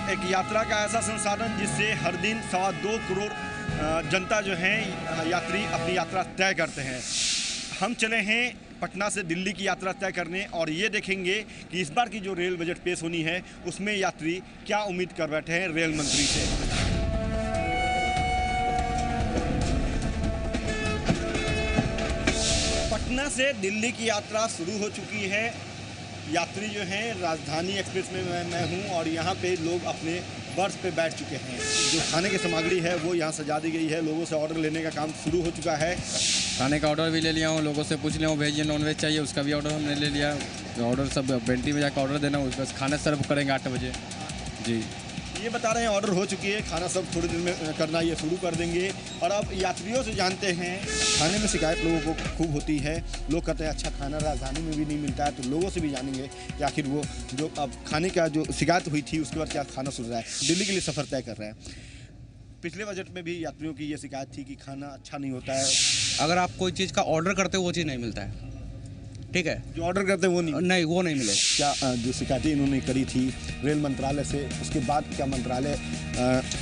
एक यात्रा का ऐसा संसाधन जिससे हर दिन 2.25 करोड़ जनता जो है यात्री अपनी यात्रा तय करते हैं। हम चले हैं पटना से दिल्ली की यात्रा तय करने और ये देखेंगे कि इस बार की जो रेल बजट पेश होनी है उसमें यात्री क्या उम्मीद कर बैठे हैं रेल मंत्री से। पटना से दिल्ली की यात्रा शुरू हो चुकी है। यात्री जो हैं राजधानी एक्सप्रेस में मैं हूं और यहाँ पे लोग अपने बर्थ पे बैठ चुके हैं। जो खाने की सामग्री है वो यहाँ सजा दी गई है। लोगों से ऑर्डर लेने का काम शुरू हो चुका है। खाने का ऑर्डर भी ले लिया हूँ, लोगों से पूछ लिया हूँ वेज या नॉन वेज चाहिए, उसका भी ऑर्डर हमने ले लिया। ऑर्डर सब पेंट्री में जाकर ऑर्डर देना, उस बस खाना सर्व करेंगे 8 बजे। जी ये बता रहे हैं ऑर्डर हो चुकी है, खाना सब थोड़ी देर में करना ये शुरू कर देंगे। और अब यात्रियों से जानते हैं, खाने में शिकायत लोगों को खूब होती है। लोग कहते हैं अच्छा खाना राजधानी में भी नहीं मिलता है, तो लोगों से भी जानेंगे कि आखिर वो जो अब खाने का जो शिकायत हुई थी उसके बाद क्या खाना सुन रहा है। दिल्ली के लिए सफ़र तय कर रहे हैं। पिछले बजट में भी यात्रियों की ये शिकायत थी कि खाना अच्छा नहीं होता है। अगर आप कोई चीज़ का ऑर्डर करते हो वो चीज़ नहीं मिलता है, ठीक है, जो ऑर्डर करते हैं वो नहीं वो नहीं मिले। क्या जो शिकायतें इन्होंने करी थी रेल मंत्रालय से, उसके बाद क्या मंत्रालय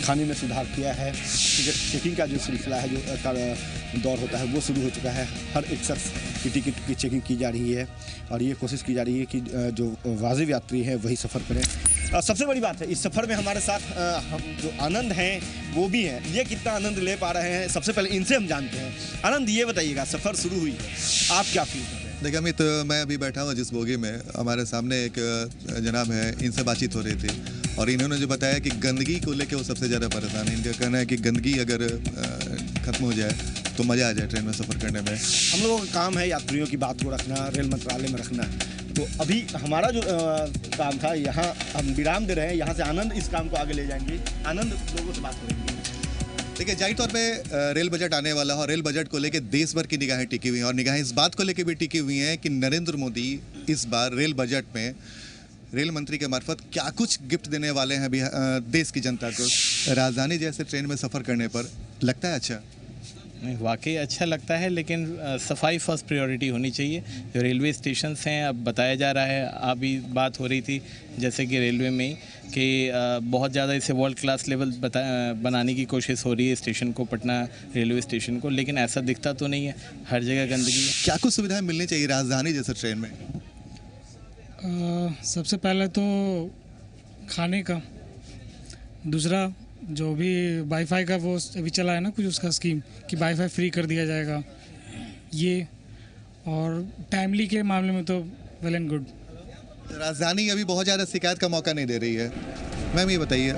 खाने में सुधार किया है? चेकिंग का जो सिलसिला है, जो दौर होता है वो शुरू हो चुका है। हर एक शख्स की टिकट की चेकिंग की जा रही है और ये कोशिश की जा रही है कि जो वाजिब यात्री है वही सफ़र करें। सबसे बड़ी बात है इस सफ़र में हमारे साथ हम जो आनंद हैं वो भी हैं। ये कितना आनंद ले पा रहे हैं सबसे पहले इनसे हम जानते हैं। आनंद ये बताइएगा, सफ़र शुरू हुई है, आप क्या फील कर रहे हैं? देखिए अमित, मैं अभी बैठा हूँ जिस बोगी में, हमारे सामने एक जनाब है, इनसे बातचीत हो रही थी और इन्होंने जो बताया कि गंदगी को लेके वो सबसे ज़्यादा परेशान है। इनका कहना है कि गंदगी अगर ख़त्म हो जाए तो मज़ा आ जाए ट्रेन में सफ़र करने में। हम लोगों का काम है यात्रियों की बात को रखना, रेल मंत्रालय में रखना। तो अभी हमारा जो काम था, यहाँ हम विराम दे रहे हैं, यहाँ से आनंद इस काम को आगे ले जाएंगे। आनंद लोगों से बात करेंगे। देखिए जाहिर तौर पे रेल बजट आने वाला है और रेल बजट को लेके देश भर की निगाहें टिकी हुई हैं और निगाहें इस बात को लेके भी टिकी हुई हैं कि नरेंद्र मोदी इस बार रेल बजट में रेल मंत्री के मार्फत क्या कुछ गिफ्ट देने वाले हैं देश की जनता को। राजधानी जैसे ट्रेन में सफ़र करने पर लगता है अच्छा? नहीं, वाकई अच्छा लगता है, लेकिन सफाई फर्स्ट प्रायोरिटी होनी चाहिए। जो रेलवे स्टेशंस हैं, अब बताया जा रहा है, अभी बात हो रही थी जैसे कि रेलवे में कि बहुत ज़्यादा इसे वर्ल्ड क्लास लेवल बनाने की कोशिश हो रही है स्टेशन को, पटना रेलवे स्टेशन को, लेकिन ऐसा दिखता तो नहीं है। हर जगह गंदगी। क्या कुछ सुविधाएं मिलनी चाहिए राजधानी जैसे ट्रेन में? सबसे पहले तो खाने का, दूसरा जो भी वाईफाई का वो अभी चला है ना कुछ उसका स्कीम कि वाईफाई फ्री कर दिया जाएगा ये, और टाइमली के मामले में तो वेल एंड गुड। राजधानी अभी बहुत ज़्यादा शिकायत का मौका नहीं दे रही है। मैम ये बताइए,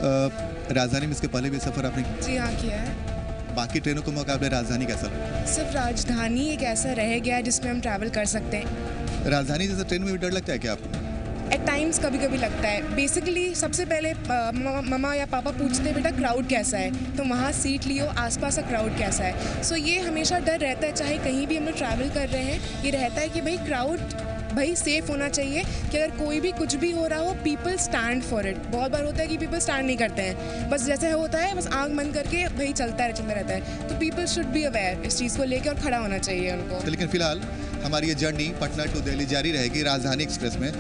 राजधानी में इसके पहले भी सफ़र आपने? जी हाँ, किया है। बाकी ट्रेनों के मुकाबले राजधानी कैसा लगा? सिर्फ राजधानी एक ऐसा रह गया है जिसमें हम ट्रैवल कर सकते हैं। राजधानी जैसे ट्रेन में भी डर लगता है क्या आपको? एट टाइम्स कभी कभी लगता है। बेसिकली सबसे पहले मम्मा या पापा पूछते हैं बेटा क्राउड कैसा है, तो वहाँ सीट लियो, आसपास का क्राउड कैसा है। सो ये हमेशा डर रहता है, चाहे कहीं भी हम लोग ट्रैवल कर रहे हैं, ये रहता है कि भाई क्राउड भाई सेफ होना चाहिए कि अगर कोई भी कुछ भी हो रहा हो, पीपल स्टैंड फॉर इट। बहुत बार होता है कि पीपल स्टैंड नहीं करते हैं, बस जैसे होता है बस आंख बंद करके भाई चलता रहता है। तो पीपल शुड बी अवेयर इस चीज़ को लेकर और खड़ा होना चाहिए उनको। लेकिन फिलहाल हमारी ये जर्नी पटना टू दिल्ली जारी रहेगी राजधानी एक्सप्रेस में।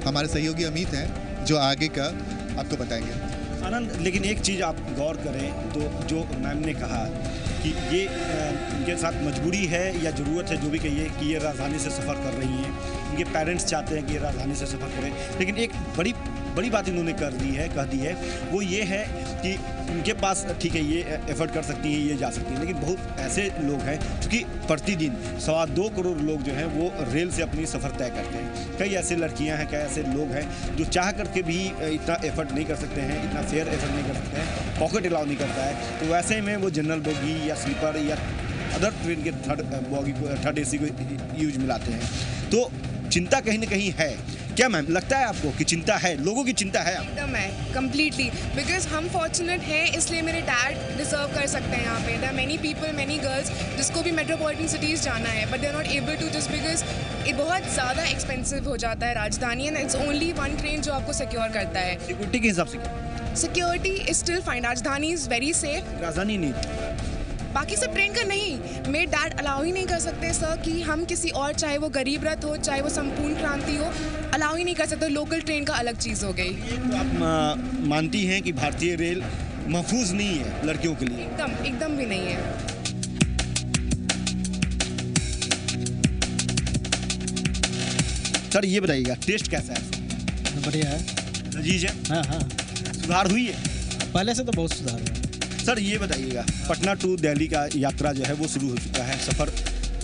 हमारे सहयोगी अमित हैं जो आगे का आपको बताएंगे। आनंद, लेकिन एक चीज़ आप गौर करें तो जो मैम ने कहा कि ये इनके साथ मजबूरी है या ज़रूरत है, जो भी कहिए, कि ये राजधानी से सफ़र कर रही हैं। इनके पेरेंट्स चाहते हैं कि ये राजधानी से सफ़र करें, लेकिन एक बड़ी बात इन्होंने कह दी है वो ये है कि इनके पास ठीक है ये एफर्ट कर सकती हैं, ये जा सकती हैं, लेकिन बहुत ऐसे लोग हैं क्योंकि प्रतिदिन 2.25 करोड़ लोग जो हैं वो रेल से अपनी सफ़र तय करते हैं। कई ऐसे लड़कियां हैं, कई ऐसे लोग हैं जो चाह करके भी इतना एफर्ट नहीं कर सकते हैं, इतना फेयर एफर्ट नहीं कर सकते हैं, पॉकेट अलाउ नहीं करता है। तो वैसे में वो जनरल बोगी या स्लीपर या अदर ट्रेन के थर्ड AC को यूज मिलाते हैं। तो चिंता कहीं ना कहीं है क्या मैम? लगता है आपको कि चिंता है, लोगों की चिंता है? एकदम है, कम्प्लीटली। बिकॉज हम फॉर्चुनेट हैं, इसलिए मेरे डैड डिजर्व कर सकते हैं यहाँ पे। There are many people, many girls जिसको भी मेट्रोपॉलिटन सिटीज़ जाना है, but they are not able to, just because ये बहुत ज़्यादा एक्सपेंसिव हो जाता है Rajdhani, and it's only one train जो आपको सिक्योर करता है। सिक्योरिटी के हिसाब से security is still fine. Rajdhani is very safe. Rajdhani नहीं, बाकी सब ट्रेन का नहीं, मेरे डैड अलाउ ही नहीं कर सकते सर कि हम किसी और, चाहे वो गरीब रथ हो, चाहे वो संपूर्ण क्रांति हो, अलाउ ही नहीं कर सकते। लोकल ट्रेन का अलग चीज़ हो गई। तो आप मानती हैं कि भारतीय रेल महफूज नहीं है लड़कियों के लिए? एकदम भी नहीं है। सर ये बताइएगा, टेस्ट कैसा है? बढ़िया है। लजीज है? हाँ हाँ, सुधार हुई है? पहले से तो बहुत सुधार हुआ है। सर ये बताइएगा, पटना टू दिल्ली का यात्रा जो है वो शुरू हो चुका है। सफ़र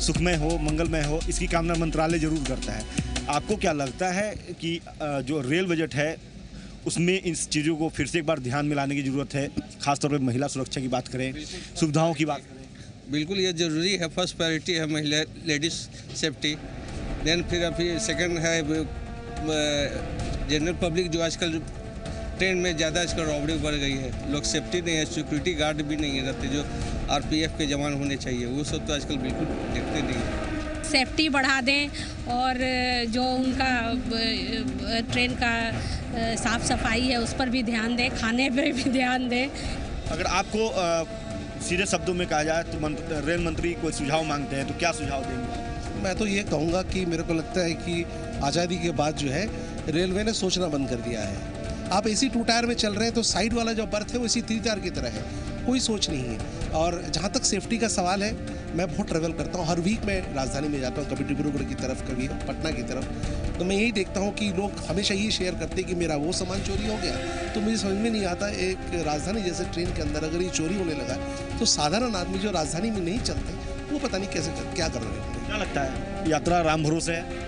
सुखमय हो, मंगलमय हो, इसकी कामना मंत्रालय जरूर करता है। आपको क्या लगता है कि जो रेल बजट है उसमें इस चीज़ों को फिर से एक बार ध्यान में लाने की ज़रूरत है? खासतौर पर महिला सुरक्षा की बात करें, सुविधाओं की बात करें। बिल्कुल ये ज़रूरी है। फर्स्ट प्रायोरिटी है महिला लेडीज़ सेफ्टी, देन फिर अभी सेकंड है जनरल पब्लिक, जो आजकल ट्रेन में ज़्यादा इसका रॉबरी बढ़ गई है। लोग सेफ्टी नहीं है, सिक्योरिटी गार्ड भी नहीं रहते जो आरपीएफ के जवान होने चाहिए, वो सब तो आजकल बिल्कुल देखते नहीं हैं। सेफ्टी बढ़ा दें और जो उनका ट्रेन का साफ़ सफाई है उस पर भी ध्यान दें, खाने पर भी ध्यान दें। अगर आपको सीधे शब्दों में कहा जाए तो रेल मंत्री कोई सुझाव मांगते हैं तो क्या सुझाव देंगे? मैं तो ये कहूँगा कि मेरे को लगता है कि आज़ादी के बाद जो है रेलवे ने सोचना बंद कर दिया है। आप एसी 2 टायर में चल रहे हैं तो साइड वाला जो बर्थ है वो इसी 3 टायर की तरह है, कोई सोच नहीं है। और जहाँ तक सेफ्टी का सवाल है, मैं बहुत ट्रैवल करता हूँ, हर वीक मैं राजधानी में जाता हूँ, कभी डिब्रूगढ़ की तरफ, कभी पटना की तरफ। तो मैं यही देखता हूँ कि लोग हमेशा ये शेयर करते हैं कि मेरा वो सामान चोरी हो गया। तो मुझे समझ में नहीं आता, एक राजधानी जैसे ट्रेन के अंदर अगर ये चोरी होने लगा तो साधारण आदमी जो राजधानी में नहीं चलते वो पता नहीं कैसे क्या कर रहे हैं। क्या लगता है, यात्रा राम भरोसे है?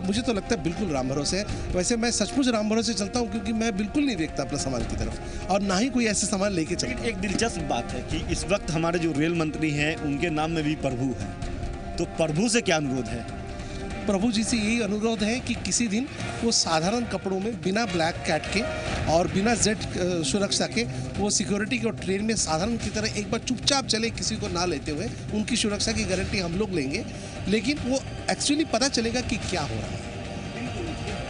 मुझे तो लगता है बिल्कुल राम भरोसे है। वैसे मैं सचमुच राम भरोसे चलता हूँ क्योंकि मैं बिल्कुल नहीं देखता अपना सामान की तरफ और ना ही कोई ऐसे सामान लेके चलता। एक दिलचस्प बात है कि इस वक्त हमारे जो रेल मंत्री हैं उनके नाम में भी प्रभु है, तो प्रभु से क्या अनुरोध है? प्रभु जी से यही अनुरोध है कि किसी दिन वो साधारण कपड़ों में बिना ब्लैक कैट के और बिना जेड सुरक्षा के वो सिक्योरिटी के और ट्रेन में साधारण की तरह एक बार चुपचाप चले, किसी को ना लेते हुए। उनकी सुरक्षा की गारंटी हम लोग लेंगे, लेकिन वो एक्चुअली पता चलेगा कि क्या हो रहा है।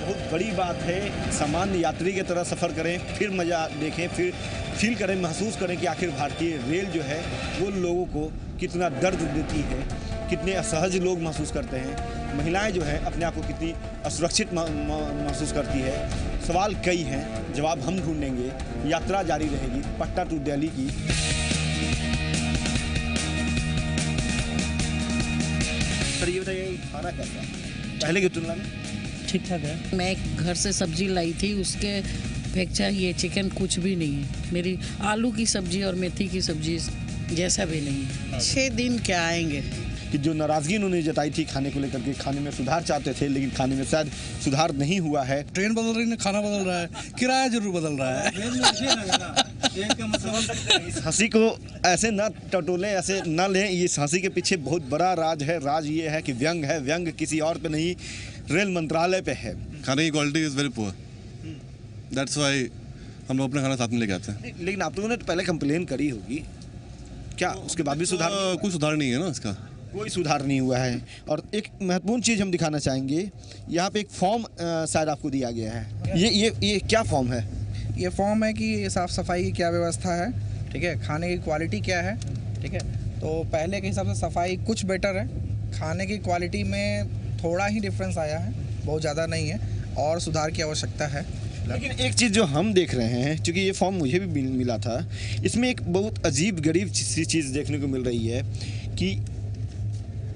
बहुत बड़ी बात है, सामान्य यात्री की तरह सफ़र करें, फिर मज़ा देखें, फिर फील करें, महसूस करें कि आखिर भारतीय रेल जो है वो लोगों को कितना दर्द देती है, कितने असहज लोग महसूस करते हैं, महिलाएं जो है अपने आप को कितनी असुरक्षित महसूस करती है। सवाल कई हैं, जवाब हम ढूंढेंगे। यात्रा जारी रहेगी पटना टू दिल्ली की। सर ये बताइए, खाना कैसा है पहले की तुलना में? ठीक ठाक है। मैं घर से सब्जी लाई थी, उसके अपेक्षा ये चिकन कुछ भी नहीं है। मेरी आलू की सब्जी और मेथी की सब्जी जैसा भी नहीं है। 6 दिन क्या आएंगे कि जो नाराज़गी उन्होंने जताई थी खाने को लेकर के, खाने में सुधार चाहते थे लेकिन खाने में शायद सुधार नहीं हुआ है। ट्रेन बदल रही है, खाना बदल रहा है, किराया जरूर बदल रहा है। इस हंसी को ऐसे ना टटोलें, ऐसे ना लें। इस हंसी के पीछे बहुत बड़ा राज है। राज ये है कि व्यंग है, व्यंग किसी और पे नहीं, रेल मंत्रालय पे है। खाने की quality is very poor, that's why हम लोग अपना खाना साथ में लेके आते हैं। लेकिन आप लोगों ने तो पहले कंप्लेन करी होगी, क्या उसके बाद भी सुधार? कोई सुधार नहीं है ना, इसका कोई सुधार नहीं हुआ है। और एक महत्वपूर्ण चीज़ हम दिखाना चाहेंगे, यहाँ पे एक फॉर्म शायद आपको दिया गया है। ये क्या फॉर्म है? ये फॉर्म है कि साफ़ सफाई की क्या व्यवस्था है, ठीक है, खाने की क्वालिटी क्या है, ठीक है। तो पहले के हिसाब से सफाई कुछ बेटर है, खाने की क्वालिटी में थोड़ा ही डिफरेंस आया है, बहुत ज़्यादा नहीं है और सुधार की आवश्यकता है। लेकिन एक चीज़ जो हम देख रहे हैं, क्योंकि ये फॉर्म मुझे भी मिला था, इसमें एक बहुत अजीब गरीब सी चीज़ देखने को मिल रही है कि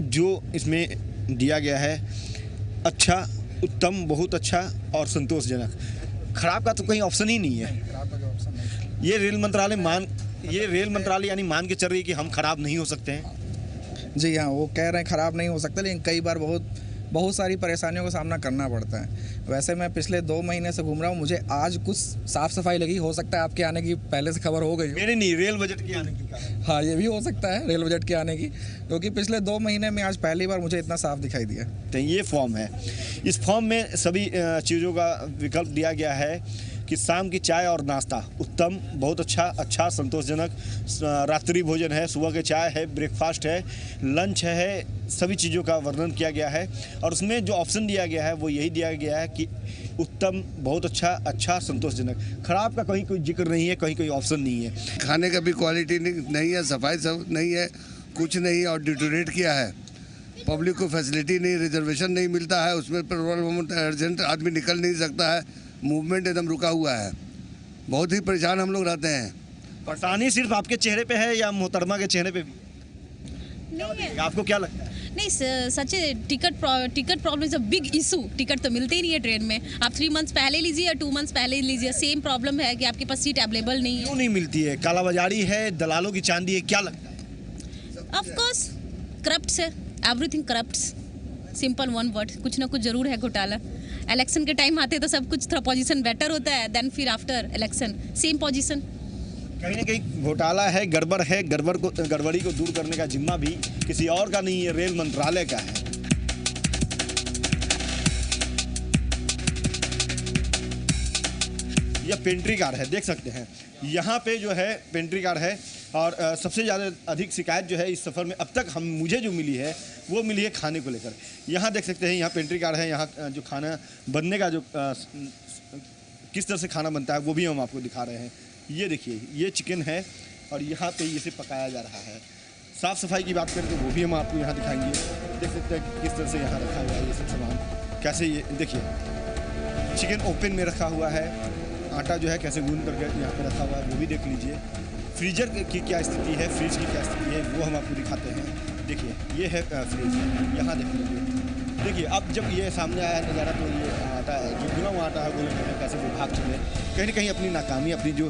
जो इसमें दिया गया है अच्छा, उत्तम, बहुत अच्छा और संतोषजनक। खराब का तो कहीं ऑप्शन ही नहीं है। ये रेल मंत्रालय यानी मान के चल रही है कि हम खराब नहीं हो सकते हैं। जी हाँ, वो कह रहे हैं खराब नहीं हो सकता, लेकिन कई बार बहुत सारी परेशानियों का सामना करना पड़ता है। वैसे मैं पिछले 2 महीने से घूम रहा हूँ, मुझे आज कुछ साफ़ सफाई लगी। हो सकता है आपके आने की पहले से खबर हो गई, मेरे नहीं, रेल बजट के आने की। हाँ, ये भी हो सकता है रेल बजट के आने की, क्योंकि पिछले 2 महीने में आज पहली बार मुझे इतना साफ दिखाई दिया। तो ये फॉर्म है, इस फॉर्म में सभी चीज़ों का विकल्प दिया गया है कि शाम की चाय और नाश्ता उत्तम, बहुत अच्छा, संतोषजनक। रात्रि भोजन है, सुबह के चाय है, ब्रेकफास्ट है, लंच है, सभी चीज़ों का वर्णन किया गया है। और उसमें जो ऑप्शन दिया गया है वो यही दिया गया है कि उत्तम, बहुत अच्छा, संतोषजनक। खराब का कहीं कोई जिक्र नहीं है, कहीं कोई ऑप्शन नहीं है। खाने का भी क्वालिटी नहीं है, सफाई सब नहीं है, कुछ नहीं, और डिटोरेट किया है। पब्लिक को फैसिलिटी नहीं, रिजर्वेशन नहीं मिलता है, उसमें प्रॉब्लम, अर्जेंट आदमी निकल नहीं सकता है, मूवमेंट एकदम रुका हुआ है। बहुत ही परेशान हम लोग रहते हैं। परेशानी सिर्फ आपके चेहरे पे है या मोहतरमा के चेहरे पे भी? नहीं, आपको क्या लगता है? नहीं, such ticket problem is a big issue. Ticket तो मिलते ही नहीं है ट्रेन में। आप 3 मंथ्स पहले लीजिए या 2 मंथ्स पहले लीजिए, सेम प्रॉब्लम है कि आपके पास सीट अवेलेबल नहीं है। क्यों नहीं मिलती है? कालाबाजारी है, दलालों की चांदी है, क्या लगता है? ऑफ कोर्स करप्ट है, everything corrupts, simple one word, कुछ ना कुछ जरूर है घोटाला। इलेक्शन के टाइम आते तो सब कुछ थोड़ा पोजीशन बेटर होता है, देन फिर आफ्टर इलेक्शन सेम पोजीशन। कहीं ना कहीं घोटाला है, गड़बड़ है, गड़बड़ी को दूर करने का जिम्मा भी किसी और का नहीं है, रेल मंत्रालय का है। यह पेंट्री कार है, देख सकते हैं यहाँ पे जो है पेंट्री कार है। और सबसे ज़्यादा अधिक शिकायत जो है इस सफ़र में अब तक मुझे जो मिली है वो मिली है खाने को लेकर। यहाँ देख सकते हैं, यहाँ पेंट्री कार है, यहाँ जो खाना बनने का जो किस तरह से खाना बनता है वो भी हम आपको दिखा रहे हैं। ये देखिए, ये चिकन है और यहाँ पे इसे पकाया जा रहा है। साफ़ सफाई की बात करें तो वो भी हम आपको यहाँ दिखाएंगे। देख सकते हैं किस तरह से यहाँ रखा हुआ है ये सब सामान, कैसे ये देखिए चिकन ओपन में रखा हुआ है, आटा जो है कैसे गूंद करके यहाँ पे रखा हुआ है वो भी देख लीजिए। फ्रीजर की क्या स्थिति है, फ्रिज की क्या स्थिति है वो हम आपको दिखाते हैं। देखिए ये है फ्रिज, यहाँ देख लीजिए। देखिए अब जब ये सामने आया नज़ारा तो ये आटा है जो गुना हुआ आटा है वो कैसे वो भाग चले, कहीं ना कहीं अपनी नाकामी, अपनी जो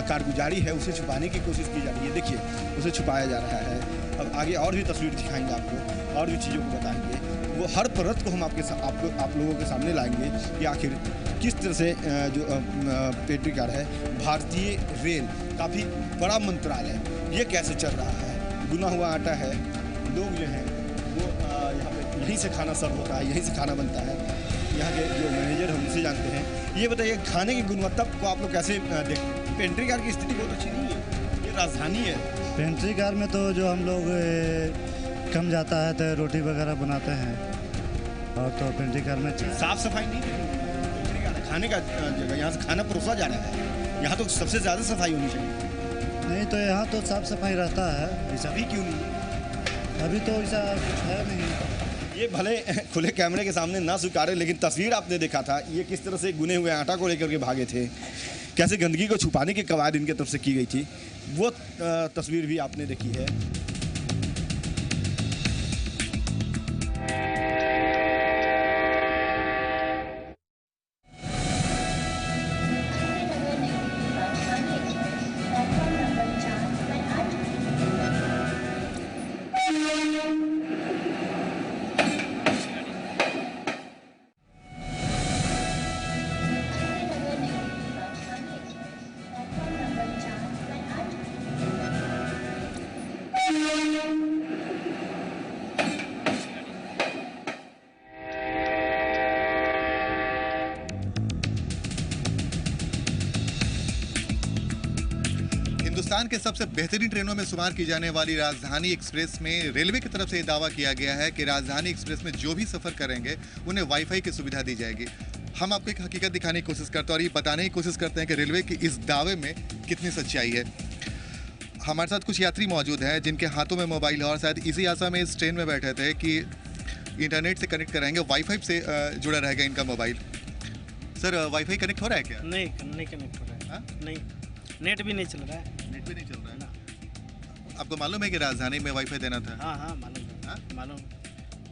कारगुजारी है उसे छुपाने की कोशिश की जा रही है। देखिए उसे छुपाया जा रहा है। अब आगे और भी तस्वीर दिखाएंगे आपको, और भी चीज़ों को बताएंगे, वो हर परत को हम आप लोगों के सामने लाएंगे कि आखिर किस तरह से जो पेंट्री कार है, भारतीय रेल काफ़ी बड़ा मंत्रालय, ये कैसे चल रहा है। गुना हुआ आटा है, लोग जो हैं वो यहाँ पे यहीं से खाना सर्व होता है, यहीं से खाना बनता है। यहाँ के जो मैनेजर हैं उनसे जानते हैं। ये बताइए खाने की गुणवत्ता को आप लोग कैसे देखते हैं? पेंट्री कार की स्थिति बहुत अच्छी नहीं है, ये राजधानी है। पेंट्री कार में तो जो हम लोग कम जाता है तो रोटी वगैरह बनाते हैं, और तो पेंट्री कार में साफ सफाई नहीं है। पेंट्री कार खाने का जगह, यहाँ से खाना परोसा जा रहा है, यहाँ तो सबसे ज़्यादा सफाई होनी चाहिए। नहीं तो यहाँ तो साफ सफाई रहता है। ऐसा भी क्यों नहीं? अभी तो ऐसा है नहीं। ये भले खुले कैमरे के सामने ना स्वीकारे, लेकिन तस्वीर आपने देखा था, ये किस तरह से गुने हुए आटा को लेकर के भागे थे, कैसे गंदगी को छुपाने की कवायद इनके तरफ से की गई थी, वो तस्वीर भी आपने देखी है। हिंदुस्तान के सबसे बेहतरीन ट्रेनों में शुमार की जाने वाली राजधानी एक्सप्रेस में रेलवे की तरफ से ये दावा किया गया है कि राजधानी एक्सप्रेस में जो भी सफ़र करेंगे उन्हें वाईफाई की सुविधा दी जाएगी। हम आपको एक हकीकत दिखाने की कोशिश करते हैं और ये बताने की कोशिश करते हैं कि रेलवे की इस दावे में कितनी सच्चाई है। हमारे साथ कुछ यात्री मौजूद हैं जिनके हाथों में मोबाइल है और शायद इसी आशा में इस ट्रेन में बैठे थे कि इंटरनेट से कनेक्ट कराएंगे, वाईफाई से जुड़ा रहेगा इनका मोबाइल। सर वाईफाई कनेक्ट हो रहा है क्या? नहीं कनेक्ट हो रहा है। नहीं, नेट भी नहीं चल रहा है। नेट भी नहीं चल रहा है। आपको मालूम है कि राजधानी में वाईफाई देना था? हाँ मालूम।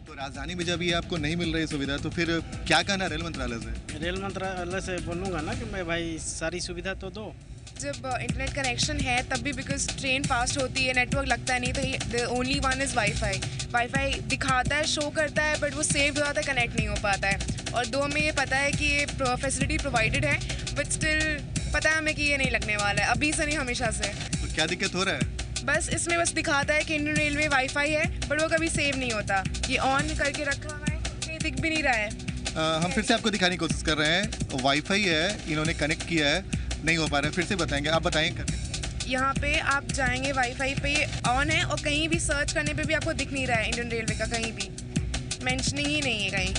तो राजधानी में जब ये आपको नहीं मिल रही सुविधा तो फिर क्या कहना रेल मंत्रालय से? रेल मंत्रालय से बोलूँगा ना कि मैं भाई सारी सुविधा तो दो। जब इंटरनेट कनेक्शन है तब भी बिकॉज ट्रेन फास्ट होती है, नेटवर्क लगता नहीं, तो the only one is wifi दिखाता है, शो करता है, बट वो सेव हो जाता है, कनेक्ट नहीं हो पाता है। और दो हमें ये पता है कि ये फैसिलिटी प्रोवाइडेड है, बट स्टिल पता है हमें कि ये नहीं लगने वाला है, अभी से नहीं हमेशा से। तो क्या दिक्कत हो रहा है? बस इसमें बस दिखाता है कि इंडियन रेल में वाईफाई है, बट वो कभी सेव नहीं होता। ये ऑन करके रखा हुआ है, कहीं दिख भी नहीं रहा है। हम फिर से आपको दिखाने की कोशिश कर रहे हैं। वाईफाई है, इन्होंने कनेक्ट किया है, नहीं हो पा रहा है, फिर से बताएंगे। आप बताएंगे करके। यहाँ पे आप जाएंगे, वाईफाई पे ऑन है और कहीं भी सर्च करने पे भी आपको दिख नहीं रहा है इंडियन रेलवे का, कहीं भी मेंशनिंग ही नहीं है कहीं।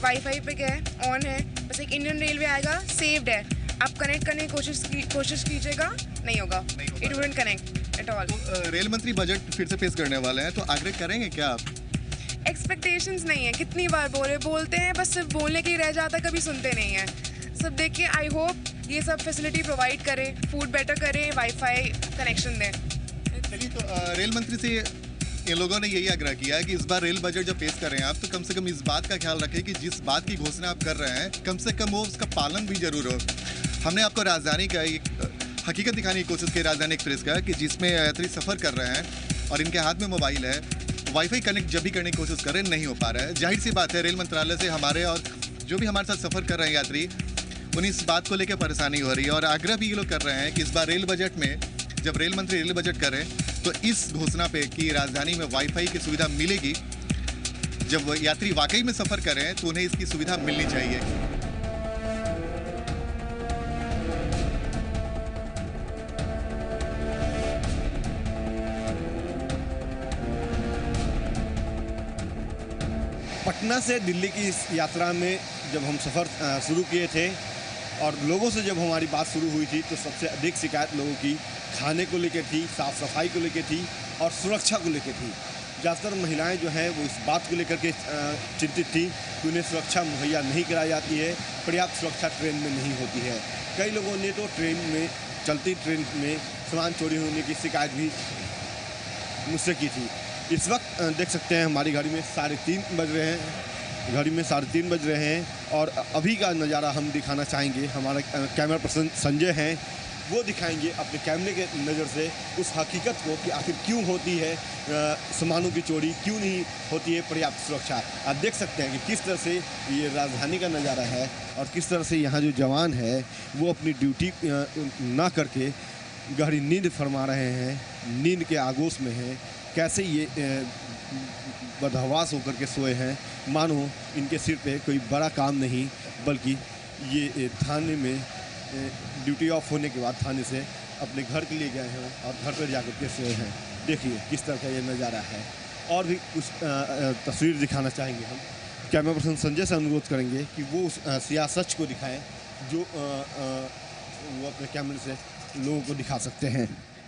वाईफाई पे क्या है, ऑन है, जैसे एक इंडियन रेलवे आएगा, सेव्ड है, आप कनेक्ट करने की कोशिश कीजिएगा, नहीं होगा, it wouldn't connect at all. Rail मंत्री बजट फिर से पेश करने वाले हैं, तो आग्रह करेंगे क्या आप? एक्सपेक्टेशंस नहीं है, कितनी बार बोलते हैं, बस सिर्फ बोलने के ही रह जाता, कभी सुनते नहीं है। सब देखिए, आई होप ये सब फैसिलिटी प्रोवाइड करें, फूड बेटर करें, वाईफाई कनेक्शन दें। चलिए, तो रेल मंत्री से इन लोगों ने यही आग्रह किया है कि इस बार रेल बजट जब पेश कर रहे हैं आप, तो कम से कम इस बात का ख्याल रखें कि जिस बात की घोषणा आप कर रहे हैं, कम से कम वो उसका पालन भी जरूर हो। हमने आपको राजधानी का एक हकीकत दिखाने की कोशिश की, राजधानी एक्सप्रेस का, कि जिसमें यात्री सफ़र कर रहे हैं और इनके हाथ में मोबाइल है, वाईफाई कनेक्ट जब भी करने की कोशिश कर रहे हैं, नहीं हो पा रहा है। जाहिर सी बात है, रेल मंत्रालय से हमारे और जो भी हमारे साथ सफ़र कर रहे हैं यात्री, उन्हें इस बात को लेकर परेशानी हो रही है और आग्रह भी ये लोग कर रहे हैं कि इस बार रेल बजट में जब रेल मंत्री रेल बजट करें तो इस घोषणा पे कि राजधानी में वाईफाई की सुविधा मिलेगी, जब यात्री वाकई में सफ़र करें तो उन्हें इसकी सुविधा मिलनी चाहिए। पटना से दिल्ली की इस यात्रा में जब हम सफ़र शुरू किए थे और लोगों से जब हमारी बात शुरू हुई थी, तो सबसे अधिक शिकायत लोगों की खाने को लेकर थी, साफ़ सफाई को लेकर थी और सुरक्षा को लेकर थी। ज़्यादातर महिलाएं जो हैं वो इस बात को लेकर के चिंतित थी कि उन्हें सुरक्षा मुहैया नहीं कराई जाती है, पर्याप्त सुरक्षा ट्रेन में नहीं होती है। कई लोगों ने तो चलती ट्रेन में सामान चोरी होने की शिकायत भी मुझसे की थी। इस वक्त देख सकते हैं हमारी घड़ी में 3:30 बज रहे हैं, घड़ी में 3:30 बज रहे हैं और अभी का नज़ारा हम दिखाना चाहेंगे। हमारा कैमरा पर्सन संजय हैं, वो दिखाएंगे अपने कैमरे के नज़र से उस हकीकत को कि आखिर क्यों होती है सामानों की चोरी, क्यों नहीं होती है पर्याप्त सुरक्षा। आप देख सकते हैं कि किस तरह से ये राजधानी का नज़ारा है और किस तरह से यहाँ जो जवान है वो अपनी ड्यूटी ना करके गहरी नींद फरमा रहे हैं, नींद के आगोश में हैं। कैसे ये बदहवास होकर के सोए हैं, मानो इनके सिर पे कोई बड़ा काम नहीं, बल्कि ये थाने में ड्यूटी ऑफ होने के बाद थाने से अपने घर के लिए गए हैं और घर पर जाकर के सोए हैं। देखिए किस तरह का ये नज़ारा है। और भी कुछ तस्वीर दिखाना चाहेंगे हम। कैमरा पर्सन संजय से अनुरोध करेंगे कि वो उस सियाह सच को दिखाएं जो वो अपने कैमरे से लोगों को दिखा सकते हैं।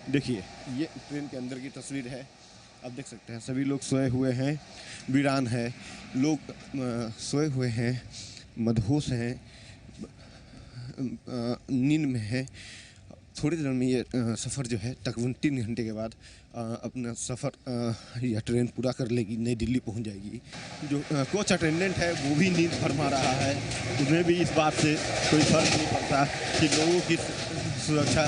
देखिए ये ट्रेन के अंदर की तस्वीर है, आप देख सकते हैं सभी लोग सोए हुए हैं, वीरान है, लोग सोए हुए हैं, मदहोश हैं, नींद में है। थोड़ी देर में ये सफ़र जो है तकरीबन 3 घंटे के बाद अपना सफ़र या ट्रेन पूरा कर लेगी, नई दिल्ली पहुंच जाएगी। जो कोच अटेंडेंट है वो भी नींद फरमा रहा है, उन्हें भी इस बात से कोई फ़र्क नहीं पड़ता कि लोगों की सुरक्षा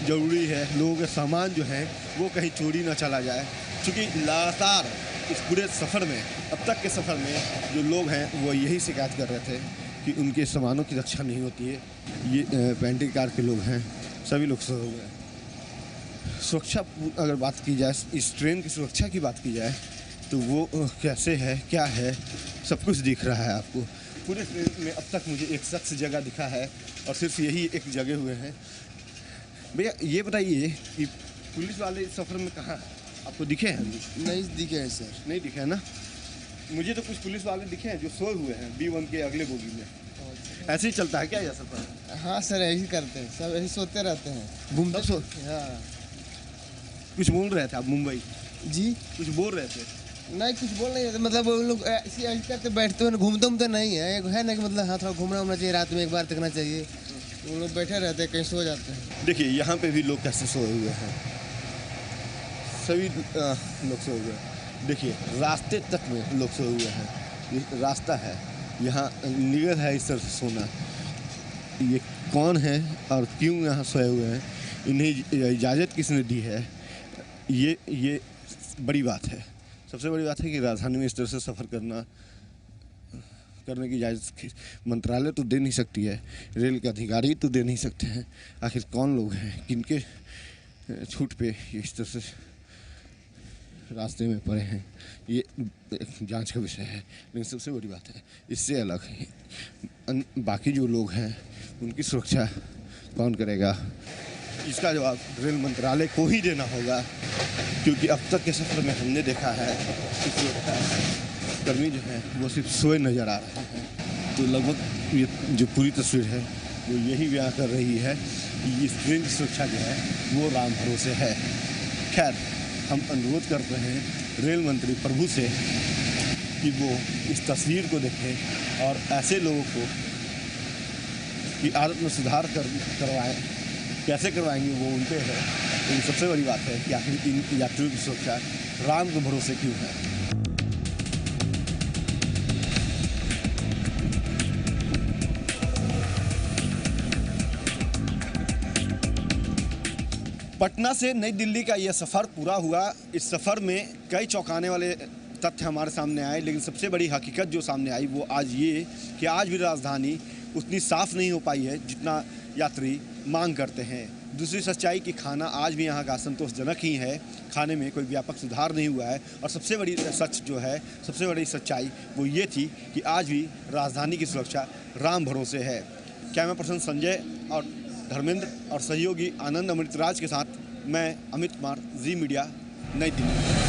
ज़रूरी है, लोगों के सामान जो है वो कहीं चोरी ना चला जाए। क्योंकि लगातार इस पूरे सफ़र में, अब तक के सफ़र में जो लोग हैं वो यही शिकायत कर रहे थे कि उनके सामानों की रक्षा नहीं होती है। ये पेंटी कार के लोग हैं, सभी लोग सो गए। सुरक्षा अगर बात की जाए, इस ट्रेन की सुरक्षा की बात की जाए तो वो कैसे है, क्या है, सब कुछ दिख रहा है आपको। पूरे ट्रेन में अब तक मुझे एक शख्स जगह दिखा है और सिर्फ यही एक जगह हुए हैं। भैया ये बताइए कि पुलिस वाले इस सफ़र में कहाँ आपको दिखे हैं? नहीं दिखे हैं सर। नहीं दिखे हैं ना? मुझे तो कुछ पुलिस वाले दिखे हैं जो सोए हुए हैं B1 के अगले बोगी में। ऐसे ही चलता है क्या यह सफ़र? हाँ सर, ऐसे करते हैं, सब ऐसे सोते रहते हैं, घूमते सो। हाँ। कुछ बोल रहे थे आप? मुंबई जी कुछ बोल रहे थे? नहीं कुछ बोल नहीं रहे थे, मतलब वो लोग ऐसे करते बैठते हुए घूमते नहीं है, एक है ना कि मतलब हाँ थोड़ा घूमना चाहिए, रात में एक बार तकना चाहिए। वो लोग बैठे रहते हैं, कहीं सो जाते हैं। देखिए यहाँ पे भी लोग कैसे सोए हुए हैं, सभी लोग सोए हुए हैं। देखिए रास्ते तक में लोग सोए हुए हैं, ये रास्ता है, यहाँ लीगल है इस तरह से सोना। ये कौन है और क्यों यहाँ सोए हुए हैं, इन्हें इजाज़त किसने दी है, ये बड़ी बात है। सबसे बड़ी बात है कि राजधानी में इस तरह से सफ़र करने की इजाज़त मंत्रालय तो दे नहीं सकती है, रेल के अधिकारी तो दे नहीं सकते हैं। आखिर कौन लोग हैं, किनके छूट पे इस तरह से रास्ते में पड़े हैं, ये जांच का विषय है। लेकिन सबसे बड़ी बात है, इससे अलग बाकी जो लोग हैं उनकी सुरक्षा कौन करेगा, इसका जवाब रेल मंत्रालय को ही देना होगा। क्योंकि अब तक के सफ़र में हमने देखा है कि सुरक्षा कर्मी जो हैं वो सिर्फ सोए नज़र आ रहे हैं। तो लगभग ये जो पूरी तस्वीर है वो यही बयां कर रही है कि इस ट्रेन की सुरक्षा जो है वो राम भरोसे है। खैर, हम अनुरोध करते हैं रेल मंत्री प्रभु से कि वो इस तस्वीर को देखें और ऐसे लोगों को की आदत में सुधार करवाएं। कैसे करवाएंगे वो उन पे है, लेकिन सबसे बड़ी बात है कि आखिर इन यात्रियों की सुरक्षा राम के भरोसे क्यों है। पटना से नई दिल्ली का यह सफ़र पूरा हुआ। इस सफ़र में कई चौंकाने वाले तथ्य हमारे सामने आए, लेकिन सबसे बड़ी हकीकत जो सामने आई वो आज ये कि आज भी राजधानी उतनी साफ़ नहीं हो पाई है जितना यात्री मांग करते हैं। दूसरी सच्चाई कि खाना आज भी यहाँ का असंतोषजनक ही है, खाने में कोई व्यापक सुधार नहीं हुआ है। और सबसे बड़ी सच जो है, सबसे बड़ी सच्चाई वो ये थी कि आज भी राजधानी की सुरक्षा राम भरोसे है। कैमरा पर्सन संजय और धर्मेंद्र और सहयोगी आनंद अमृतराज के साथ मैं अमित कुमार, जी मीडिया, नई दिल्ली।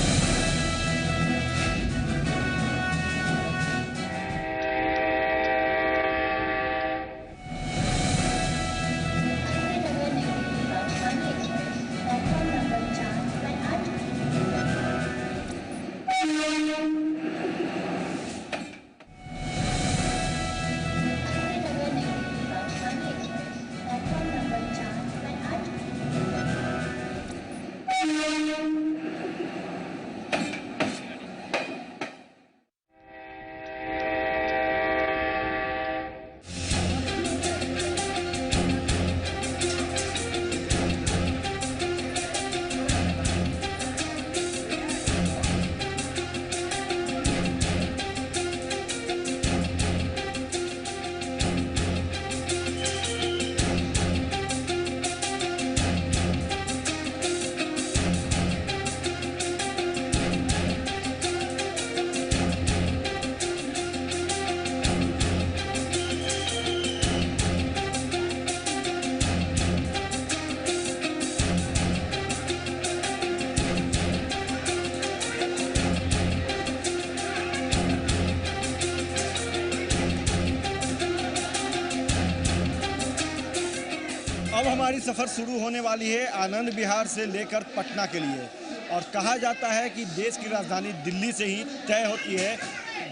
अब हमारी सफ़र शुरू होने वाली है आनंद विहार से लेकर पटना के लिए। और कहा जाता है कि देश की राजधानी दिल्ली से ही तय होती है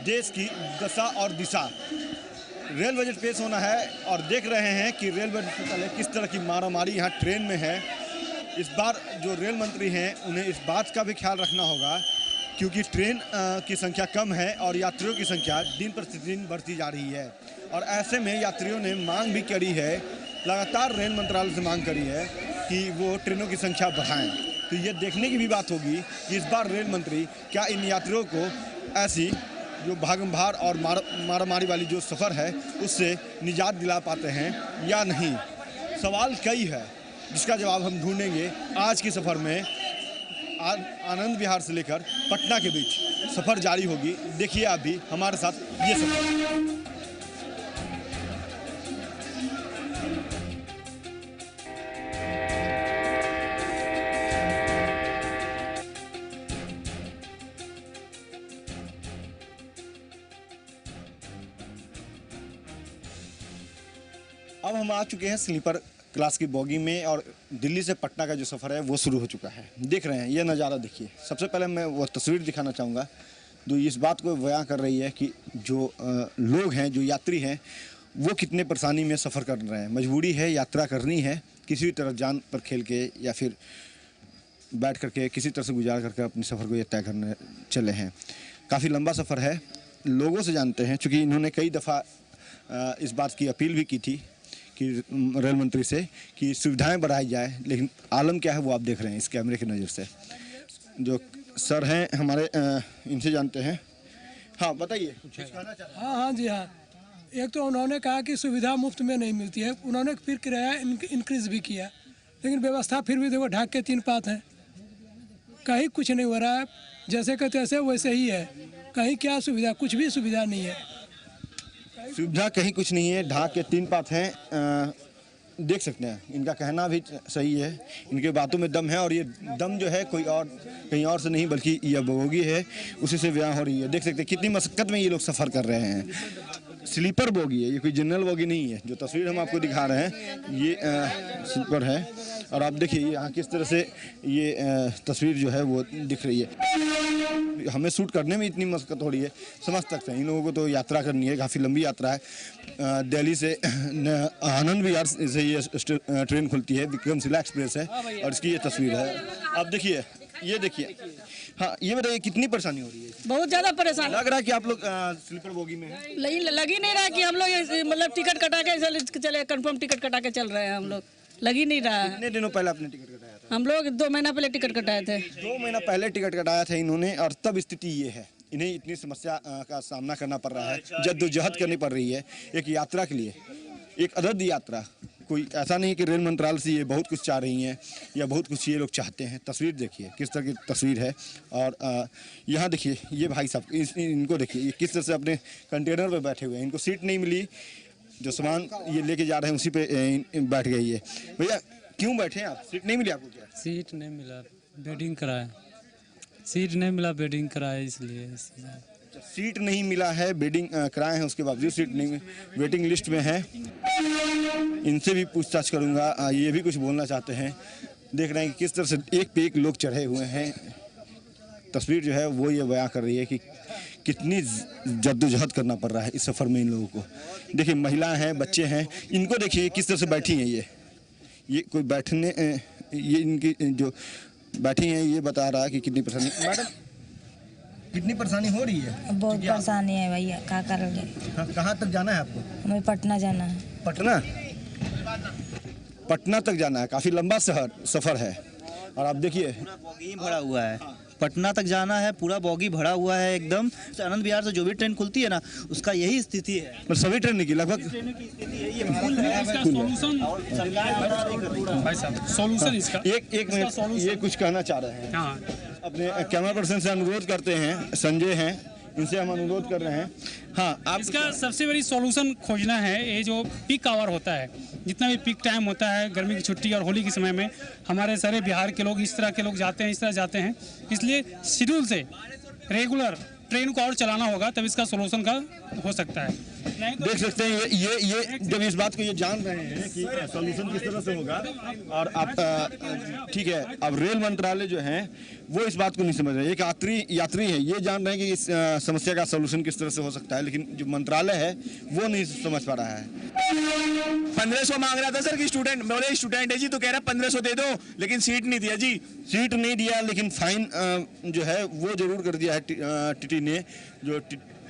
देश की दशा और दिशा। रेल बजट पेश होना है और देख रहे हैं कि रेल बजट से पहले किस तरह की मारामारी यहाँ ट्रेन में है। इस बार जो रेल मंत्री हैं उन्हें इस बात का भी ख्याल रखना होगा क्योंकि ट्रेन की संख्या कम है और यात्रियों की संख्या दिन प्रतिदिन बढ़ती जा रही है। और ऐसे में यात्रियों ने मांग भी करी है, लगातार रेल मंत्रालय से मांग करी है कि वो ट्रेनों की संख्या बढ़ाएं। तो ये देखने की भी बात होगी कि इस बार रेल मंत्री क्या इन यात्रियों को ऐसी जो भागम भार और मारामारी वाली जो सफ़र है उससे निजात दिला पाते हैं या नहीं। सवाल कई है जिसका जवाब हम ढूंढेंगे आज की सफ़र में। आनंद विहार से लेकर पटना के बीच सफ़र जारी होगी। देखिए आप भी हमारे साथ ये सफ़र। अब हम आ चुके हैं स्लीपर क्लास की बोगी में और दिल्ली से पटना का जो सफ़र है वो शुरू हो चुका है। देख रहे हैं ये नज़ारा, देखिए। सबसे पहले मैं वो तस्वीर दिखाना चाहूँगा जो इस बात को बयां कर रही है कि जो लोग हैं, जो यात्री हैं, वो कितने परेशानी में सफ़र कर रहे हैं। मजबूरी है, यात्रा करनी है, किसी भी तरह जान पर खेल के या फिर बैठ करके किसी तरह से गुजार करके अपने सफ़र को ये तय करने चले हैं। काफ़ी लंबा सफ़र है। लोगों से जानते हैं, चूँकि इन्होंने कई दफ़ा इस बात की अपील भी की थी कि रेल मंत्री से कि सुविधाएं बढ़ाई जाए, लेकिन आलम क्या है वो आप देख रहे हैं इस कैमरे की नज़र से। जो सर हैं हमारे, इनसे जानते हैं। हाँ बताइए। हाँ जी हाँ। एक तो उन्होंने कहा कि सुविधा मुफ्त में नहीं मिलती है, उन्होंने फिर किराया इंक्रीज़ भी किया, लेकिन व्यवस्था फिर भी देखो ढाक के 3 पात हैं, कहीं कुछ नहीं हो रहा है। जैसे का तैसे वैसे ही है, कहीं क्या सुविधा, कुछ भी सुविधा नहीं है। सुविधा कहीं कुछ नहीं है, ढाक के 3 पात हैं। देख सकते हैं, इनका कहना भी सही है, इनके बातों में दम है और ये दम जो है कोई और कहीं और से नहीं बल्कि यह बोगी है, उसी से बयां हो रही है। देख सकते हैं कितनी मशक्क़त में ये लोग सफ़र कर रहे हैं। स्लीपर बोगी है, ये कोई जनरल बोगी नहीं है। जो तस्वीर हम आपको दिखा रहे हैं ये स्लीपर है और आप देखिए यहाँ किस तरह से ये तस्वीर जो है वो दिख रही है। हमें शूट करने में इतनी मशक्कत हो रही है, समझ सकते हैं। इन लोगों को तो यात्रा करनी है, काफ़ी लंबी यात्रा है। दिल्ली से आनंद विहार से ये ट्रेन खुलती है, विक्रमशिला एक्सप्रेस है और इसकी ये तस्वीर है। आप देखिए, ये देखिए। हाँ, ये बताइए कितनी परेशानी हो रही है? बहुत ज़्यादा परेशान लग रहा है कि आप लोग स्लीपर बोगी में हैं? लग ही नहीं रहा कि हम लोग मतलब टिकट कटा के चले, कंफर्म टिकट कटा के चल रहे हैं हम लोग। लग ही नहीं रहा है। कितने दिनों पहले आपने टिकट कटाया था? हम लोग 2 महीना पहले टिकट कटाए थे। 2 महीना पहले टिकट कटाया था इन्होंने और तब स्थिति ये है। इन्हें इतनी समस्या का सामना करना पड़ रहा है, जद्दोजहद करनी पड़ रही है एक यात्रा के लिए, एक अवैध यात्रा। कोई ऐसा नहीं कि रेल मंत्रालय से ये बहुत कुछ चाह रही हैं या बहुत कुछ ये लोग चाहते हैं। तस्वीर देखिए किस तरह की तस्वीर है और यहाँ देखिए ये भाई साहब, इनको देखिए ये किस तरह से अपने कंटेनर पे बैठे हुए हैं। इनको सीट नहीं मिली, जो सामान ये लेके जा रहे हैं उसी पे बैठ गई है। भैया क्यों बैठे हैं आप? सीट नहीं मिली आपको? क्या सीट नहीं मिला, बेडिंग कराया। सीट नहीं मिला, बेडिंग कराया इसलिए। सीट नहीं मिला है, बेडिंग कराए हैं, उसके बावजूद सीट नहीं, वेटिंग लिस्ट में है। इनसे भी पूछताछ करूंगा, ये भी कुछ बोलना चाहते हैं। देख रहे हैं कि किस तरह से एक पे एक लोग चढ़े हुए हैं। तस्वीर जो है वो ये बयां कर रही है कि कितनी जद्दोजहद करना पड़ रहा है इस सफ़र में इन लोगों को। देखिए महिलाएं हैं, बच्चे हैं, इनको देखिए किस तरह से बैठी हैं। ये कोई बैठने, ये इनकी जो बैठी हैं ये बता रहा है कि कितनी परेशानी। मैडम कितनी परेशानी हो रही है? बहुत परेशानी है भैया, क्या करोगे? कहाँ तक जाना है आपको? हमें पटना जाना है। पटना तक जाना है, काफ़ी लंबा सफ़र है। और आप देखिए बॉगी भरा हुआ है, पटना तक जाना है, पूरा बॉगी भरा हुआ है एकदम। आनंद विहार से जो भी ट्रेन खुलती है ना, उसका यही स्थिति है। और सभी ट्रेन की लगभग सॉल्यूशन इसका एक मिनट, ये कुछ कहना चाह रहे हैं। अपने कैमरा पर्सन से अनुरोध करते हैं, संजय हैं, इनसे हम अनुरोध कर रहे हैं। हाँ, आप इसका सबसे बड़ी सॉल्यूशन खोजना है। ये जो पीक आवर होता है, जितना भी पीक टाइम होता है गर्मी की छुट्टी और होली के समय में, हमारे सारे बिहार के लोग इस तरह के लोग जाते हैं, इस तरह जाते हैं। इसलिए शेड्यूल से रेगुलर ट्रेन को और चलाना होगा, तब इसका सॉल्यूशन का हो सकता है। देख सकते हैं ये जब इस बात को ये जान रहे हैं कि सॉल्यूशन किस तरह से होगा और आप ठीक है, अब रेल मंत्रालय जो है वो इस बात को नहीं समझ रहे। एक यात्री है, ये जान रहे हैं कि इस समस्या का सॉल्यूशन किस तरह से हो सकता है, लेकिन जो मंत्रालय है वो नहीं समझ पा रहा है। 1500 मांग रहा था सर कि स्टूडेंट, बोले स्टूडेंट है जी, तो कह रहा 1500 दे दो, लेकिन सीट नहीं दिया जी। सीट नहीं दिया, लेकिन फाइन जो है वो जरूर कर दिया है टीटी ने। जो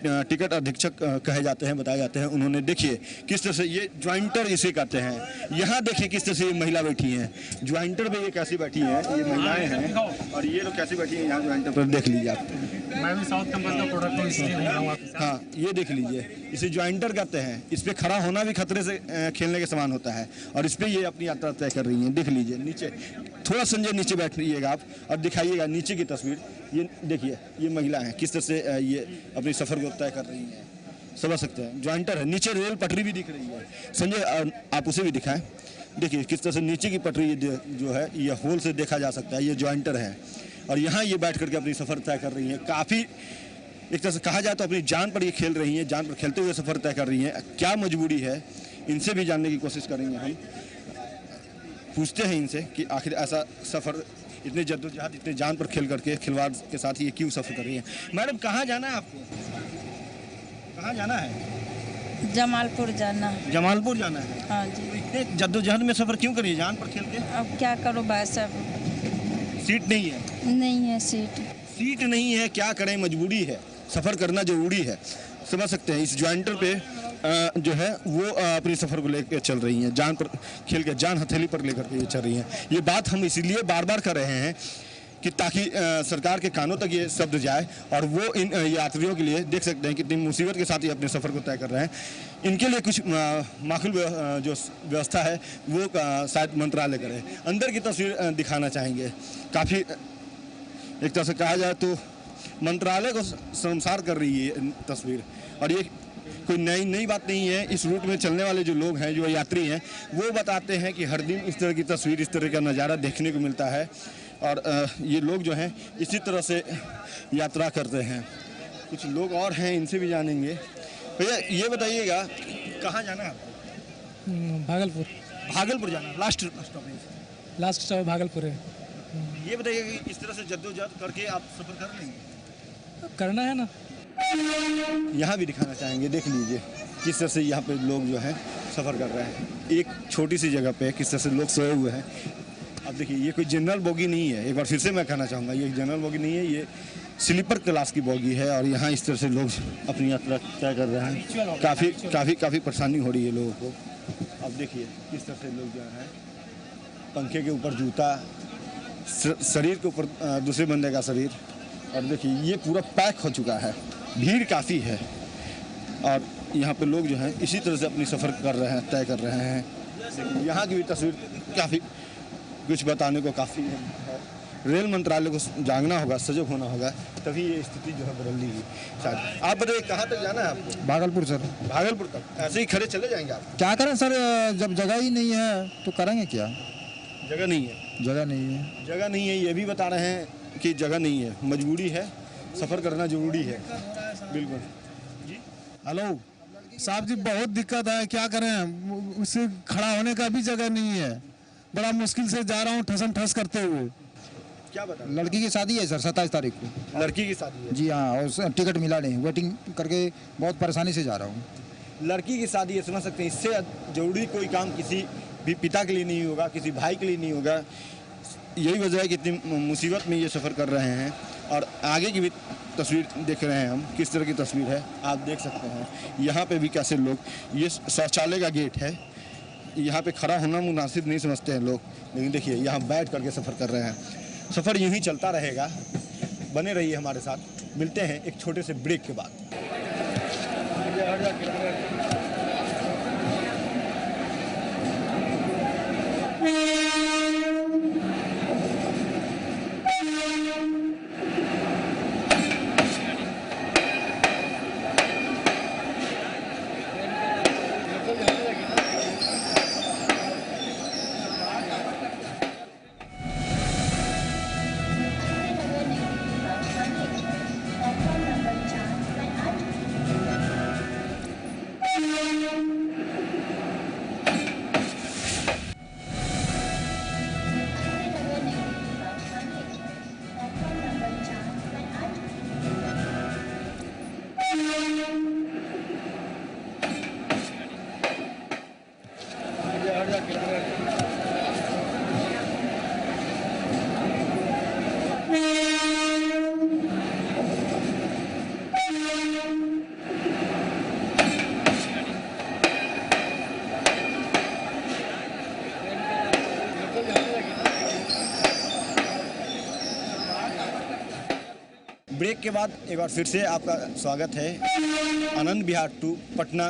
टिकट अधीक्षक कहे जाते हैं, बताए जाते हैं, उन्होंने देखिए किस तरह से ये ज्वाइंटर इसे कहते हैं। यहाँ देखिए किस तरह से ये महिला बैठी हैं, ज्वाइंटर पे ये कैसी बैठी हैं, ये महिलाएं हैं और ये लोग कैसे बैठी हैं यहाँ ज्वाइंटर पर। देख लीजिए आप, मैं भी साउथ कंपनी का प्रोडक्ट हूँ इसलिए नहीं हूँ। हाँ, ये देख लीजिए, इसे ज्वाइंटर कहते हैं। इस पर खड़ा होना भी खतरे से खेलने के समान होता है और इस पर ये अपनी यात्रा तय कर रही हैं। देख लीजिए नीचे, थोड़ा संजय नीचे बैठिएगा आप और दिखाइएगा नीचे की तस्वीर। ये देखिए ये महिला है किस तरह से ये अपनी सफ़र को तय कर रही है, समझ सकते हैं। ज्वाइंटर है, नीचे रेल पटरी भी दिख रही है। संजय आप उसे भी दिखाएं, देखिए किस तरह से नीचे की पटरी जो है ये होल से देखा जा सकता है। ये ज्वाइंटर है और यहाँ ये बैठ करके अपनी सफ़र तय कर रही है। काफ़ी एक तरह से कहा जाए तो अपनी जान पर ये खेल रही हैं, जान पर खेलते हुए सफ़र तय कर रही हैं। क्या मजबूरी है, इनसे भी जानने की कोशिश करेंगे हम। पूछते हैं इनसे कि आखिर ऐसा सफ़र, इतने जद्दोजहद, इतने जान पर खेल करके खिलवाड़ के साथ ये क्यों सफ़र कर रही हैं। मैडम कहाँ जाना है आपको? कहाँ जाना है? जमालपुर जाना है। जमालपुर जाना है? हाँ जी। इतने जद्दोजहद में सफ़र क्यों करिए जान पर खेल के? अब क्या करो भाई साहब, सीट नहीं है। नहीं है सीट। सीट नहीं है, क्या करें, मजबूरी है, सफ़र करना ज़रूरी है। समझ सकते हैं। इस ज्वाइंटर पे जो है वो अपनी सफ़र को लेकर चल रही हैं, जान पर खेल के, जान हथेली पर लेकर के ये चल रही हैं। ये बात हम इसीलिए बार बार कर रहे हैं कि ताकि सरकार के कानों तक ये शब्द जाए और वो इन यात्रियों के लिए देख सकते हैं कितनी मुसीबत के साथ ये अपने सफ़र को तय कर रहे हैं। इनके लिए कुछ माकूल जो व्यवस्था है वो शायद मंत्रालय करे। अंदर की तस्वीर दिखाना चाहेंगे। काफ़ी एक तरह से कहा जाए तो मंत्रालय को शर्मसार कर रही है तस्वीर। और ये कोई नई बात नहीं है। इस रूट में चलने वाले जो लोग हैं, जो यात्री हैं, वो बताते हैं कि हर दिन इस तरह की तस्वीर, इस तरह का नज़ारा देखने को मिलता है और ये लोग जो हैं इसी तरह से यात्रा करते हैं। कुछ लोग और हैं, इनसे भी जानेंगे। भैया ये बताइएगा कहाँ जाना है आपको? भागलपुर। भागलपुर जाना है, last stoppage. Last stop Bhagalpur है। ये बताइएगा कि इस तरह से जद्दोजहद करके आप सफ़र कर लेंगे? करना है ना। यहाँ भी दिखाना चाहेंगे, देख लीजिए किस तरह से यहाँ पे लोग जो हैं सफ़र कर रहे हैं। एक छोटी सी जगह पे किस तरह से लोग सोए हुए हैं। अब देखिए ये कोई जनरल बोगी नहीं है, एक बार फिर से मैं कहना चाहूँगा ये जनरल बोगी नहीं है, ये स्लीपर क्लास की बोगी है। और यहाँ इस तरह से लोग अपनी यात्रा तय कर रहे हैं। काफ़ी परेशानी हो रही है लोगों को। अब देखिए किस तरह से लोग जो हैं पंखे के ऊपर जूता, शरीर के ऊपर दूसरे बंदे का शरीर, और देखिए ये पूरा पैक हो चुका है, भीड़ काफ़ी है। और यहाँ पे लोग जो हैं इसी तरह से अपनी सफ़र कर रहे हैं, तय कर रहे हैं। यहाँ की भी तस्वीर काफ़ी कुछ बताने को काफ़ी है। रेल मंत्रालय को जागना होगा, सजग होना होगा, तभी ये स्थिति जो है बदल ली शायद। आप बताइए कहाँ तक जाना है आपको? भागलपुर सर। भागलपुर तक ऐसे ही खड़े चले जाएंगे आप? क्या करें सर, जब जगह ही नहीं है तो करेंगे क्या। जगह नहीं है। जगह नहीं है। जगह नहीं है, ये भी बता रहे हैं कि जगह नहीं है, मजबूरी है, सफ़र करना ज़रूरी है। बिल्कुल जी। हेलो साहब जी, बहुत दिक्कत है, क्या करें, उससे खड़ा होने का भी जगह नहीं है। बड़ा मुश्किल से जा रहा हूँ ठसम ठस करते हुए। क्या बता? लड़की की शादी है सर 27 तारीख को। लड़की की शादी है? जी हाँ, और टिकट मिला नहीं, वेटिंग करके बहुत परेशानी से जा रहा हूँ। लड़की की शादी है, समझ सकते हैं, इससे ज़रूरी कोई काम किसी भी पिता के लिए नहीं होगा, किसी भाई के लिए नहीं होगा। यही वजह है कि इतनी मुसीबत में ये सफ़र कर रहे हैं। और आगे की भी तस्वीर देख रहे हैं हम, किस तरह की तस्वीर है आप देख सकते हैं। यहाँ पे भी कैसे लोग, ये शौचालय का गेट है, यहाँ पे खड़ा होना मुनासिब नहीं समझते हैं लोग, लेकिन देखिए यहाँ बैठ करके सफ़र कर रहे हैं। सफ़र यूँ ही चलता रहेगा, बने रहिए हमारे साथ। मिलते हैं एक छोटे से ब्रेक के बाद। ब्रेक के बाद एक बार फिर से आपका स्वागत है आनंद विहार टू पटना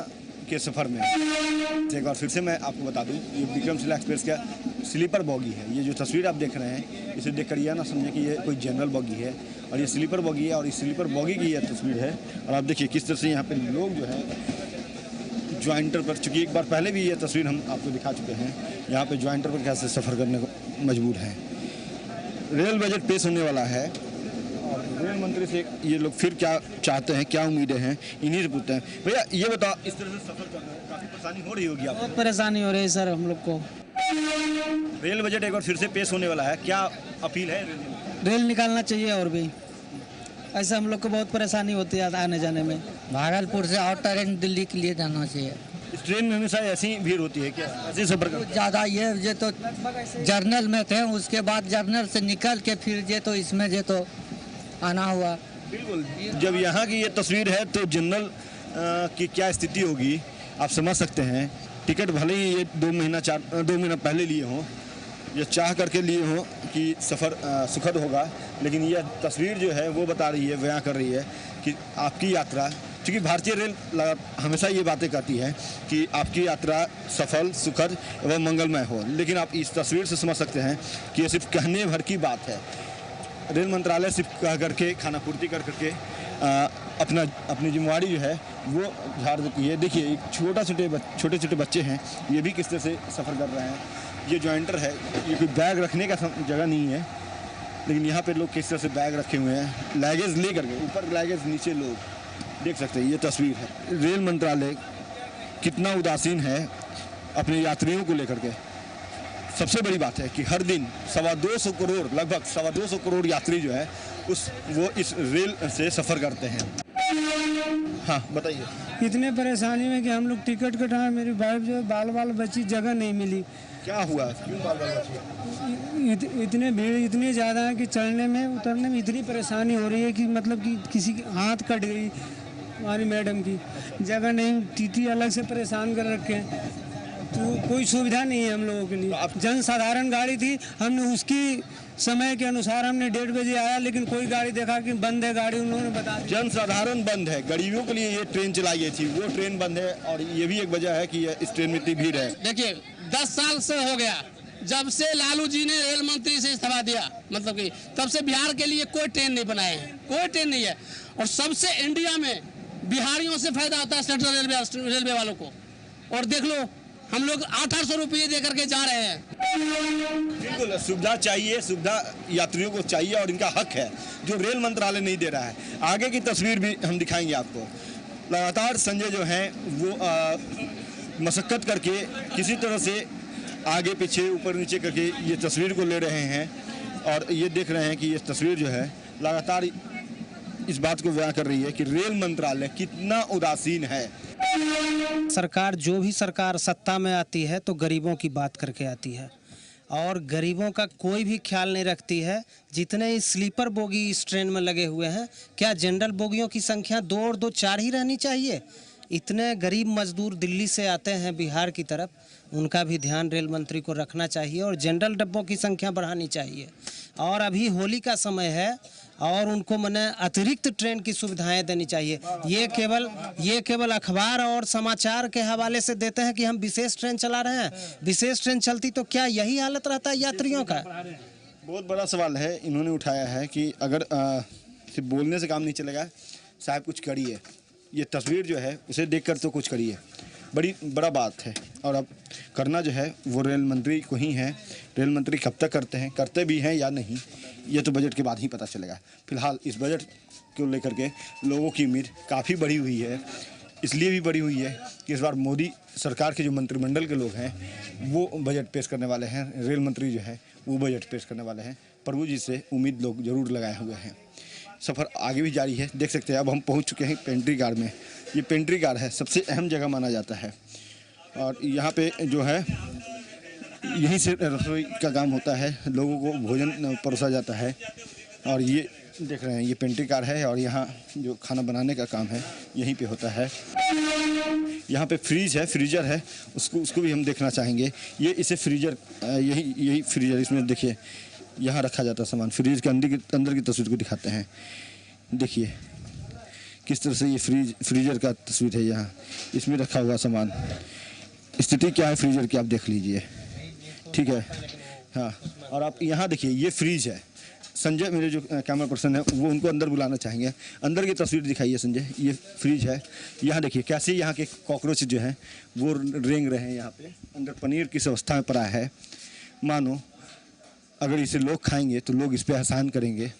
के सफ़र में। एक बार फिर से मैं आपको बता दूं, ये विक्रमशिला एक्सप्रेस का स्लीपर बॉगी है। ये जो तस्वीर आप देख रहे हैं, इसे देखकर यह ना समझें कि ये कोई जनरल बॉगी है, और ये स्लीपर बॉगी है, और इस स्लीपर बॉगी की यह तस्वीर है। और आप देखिए किस तरह से यहाँ पे लोग जो है ज्वाइंटर पर, चूँकि एक बार पहले भी ये तस्वीर हम आपको दिखा चुके हैं, यहाँ पर ज्वाइंटर पर कैसे सफ़र करने को मजबूर हैं। रेल बजट पेश होने वाला है और रेल मंत्री से ये लोग फिर क्या चाहते हैं, क्या उम्मीदें हैं, इन्हीं से पूछते हैं। भैया ये बताओ, इस तरह से सफ़र करना काफ़ी परेशानी हो रही होगी आपको? बहुत परेशानी हो रही है सर हम लोग को। रेल बजट एक बार फिर से पेश होने वाला है, क्या अपील है? रेल निकालना चाहिए, और भी ऐसे हम लोग को बहुत परेशानी होती है आने जाने में। भागलपुर से और ट्रेन दिल्ली के लिए जाना चाहिए। इस ट्रेन में हमेशा ऐसी भीड़ होती है क्या? ऐसे सफ़र कर ज़्यादा ये तो जर्नल में थे, उसके बाद जर्नल से निकल के फिर ये तो इसमें ये तो आना हुआ। बिल्कुल, जब यहाँ की ये तस्वीर है तो जनरल की क्या स्थिति होगी आप समझ सकते हैं। टिकट भले ही ये 2 महीना पहले लिए हों, ये चाह करके लिए हों कि सफ़र सुखद होगा, लेकिन यह तस्वीर जो है वो बता रही है, बयां कर रही है कि आपकी यात्रा, क्योंकि भारतीय रेल हमेशा ये बातें कहती है कि आपकी यात्रा सफल, सुखद एवं मंगलमय हो, लेकिन आप इस तस्वीर से समझ सकते हैं कि ये सिर्फ कहने भर की बात है। रेल मंत्रालय सिर्फ कह करके, खाना पूर्ति कर करके अपनी जिम्मेवारी जो है वो झाड़ देती है। देखिए एक छोटे छोटे बच्चे हैं, ये भी किस तरह से सफ़र कर रहे हैं। ये ज्वाइंटर है, ये कोई बैग रखने का जगह नहीं है, लेकिन यहाँ पे लोग किस तरह से बैग रखे हुए हैं, लगेज ले करके, ऊपर लगेज नीचे लोग। देख सकते हैं ये तस्वीर है। रेल मंत्रालय कितना उदासीन है अपने यात्रियों को लेकर के। सबसे बड़ी बात है कि हर दिन 225 करोड़, लगभग 225 करोड़ यात्री जो है वो इस रेल से सफ़र करते हैं। हाँ बताइए। इतने परेशानी में कि हम लोग टिकट कटाए, मेरी वाइफ जो है बाल बची, जगह नहीं मिली। क्या हुआ, क्यों बाल बची? इतने भीड़ इतनी ज़्यादा है कि चढ़ने में उतरने में इतनी परेशानी हो रही है कि मतलब कि किसी की हाथ कट गई, हमारी मैडम की जगह नहीं, टीटी अलग से परेशान कर रखे हैं, तो कोई सुविधा नहीं है हम लोगों के लिए। जनसाधारण गाड़ी थी, हमने उसकी समय के अनुसार हमने 1:30 बजे आया, लेकिन कोई गाड़ी देखा कि बंद है गाड़ी, उन्होंने बता दिया। जनसाधारण बंद है, गरीबों के लिए ये ट्रेन चलाई गई थी, वो ट्रेन बंद है और ये भी एक वजह है कि इस ट्रेन में इतनी भीड़ है। देखिए 10 साल से हो गया जब से लालू जी ने रेल मंत्री से इस्तीफा दिया, मतलब कि तब से बिहार के लिए कोई ट्रेन नहीं बनाए हैं, कोई ट्रेन नहीं है। और सबसे इंडिया में बिहारियों से फायदा होता है सेंट्रल रेलवे वालों को। और देख लो हम लोग 800 रुपये दे करके जा रहे हैं। बिल्कुल सुविधा चाहिए, सुविधा यात्रियों को चाहिए और इनका हक है जो रेल मंत्रालय नहीं दे रहा है। आगे की तस्वीर भी हम दिखाएंगे आपको। लगातार संजय जो हैं वो मशक्कत करके किसी तरह से आगे पीछे ऊपर नीचे करके ये तस्वीर को ले रहे हैं और ये देख रहे हैं कि ये तस्वीर जो है लगातार इस बात को बयां कर रही है कि रेल मंत्रालय कितना उदासीन है। सरकार जो भी सरकार सत्ता में आती है तो गरीबों की बात करके आती है और गरीबों का कोई भी ख्याल नहीं रखती है। जितने स्लीपर बोगी इस ट्रेन में लगे हुए हैं, क्या जनरल बोगियों की संख्या 2 और 2 4 ही रहनी चाहिए? इतने गरीब मजदूर दिल्ली से आते हैं बिहार की तरफ, उनका भी ध्यान रेल मंत्री को रखना चाहिए और जनरल डब्बों की संख्या बढ़ानी चाहिए। और अभी होली का समय है और उनको मने अतिरिक्त ट्रेन की सुविधाएं देनी चाहिए। ये केवल अखबार और समाचार के हवाले से देते हैं कि हम विशेष ट्रेन चला रहे हैं। विशेष ट्रेन चलती तो क्या यही हालत रहता है यात्रियों का? बहुत बड़ा सवाल है इन्होंने उठाया है कि अगर सिर्फ बोलने से काम नहीं चलेगा, साहब कुछ करिए। ये तस्वीर जो है उसे देखकर तो कुछ करिए, बड़ा बात है। और अब करना जो है वो रेल मंत्री को ही है। रेल मंत्री कब तक करते हैं, करते भी हैं या नहीं, ये तो बजट के बाद ही पता चलेगा। फिलहाल इस बजट को लेकर के लोगों की उम्मीद काफ़ी बढ़ी हुई है। इसलिए भी बढ़ी हुई है कि इस बार मोदी सरकार के जो मंत्रिमंडल के लोग हैं वो बजट पेश करने वाले हैं, रेल मंत्री जो है वो बजट पेश करने वाले हैं। प्रभु जी से उम्मीद लोग जरूर लगाए हुए हैं। सफ़र आगे भी जारी है, देख सकते हैं। अब हम पहुंच चुके हैं पेंट्री कार में। ये पेंट्री कार है, सबसे अहम जगह माना जाता है और यहाँ पे जो है यहीं से रसोई का काम होता है, लोगों को भोजन परोसा जाता है। और ये देख रहे हैं ये पेंट्री कार है और यहाँ जो खाना बनाने का काम है यहीं पे होता है। यहाँ पे फ्रीजर है, उसको भी हम देखना चाहेंगे। ये इसे फ्रीजर, यही फ्रीजर, इसमें देखिए यहाँ रखा जाता है सामान। फ्रीज के अंदर की तस्वीर को दिखाते हैं। देखिए किस तरह से ये फ्रीजर का तस्वीर है। यहाँ इसमें रखा हुआ सामान, स्थिति क्या है फ्रीजर की आप देख लीजिए, ठीक है। हाँ, और आप यहाँ देखिए ये फ्रीज है। संजय मेरे जो कैमरा पर्सन है वो उनको अंदर बुलाना चाहेंगे। अंदर की तस्वीर दिखाइए संजय। ये फ्रिज है, यहाँ देखिए कैसे यहाँ के कॉकरोच जो हैं वो रेंग रहे हैं। यहाँ पे अंदर पनीर किस अवस्था में पड़ा है, मानो अगर इसे लोग खाएंगे तो लोग इस पर एहसान करेंगे।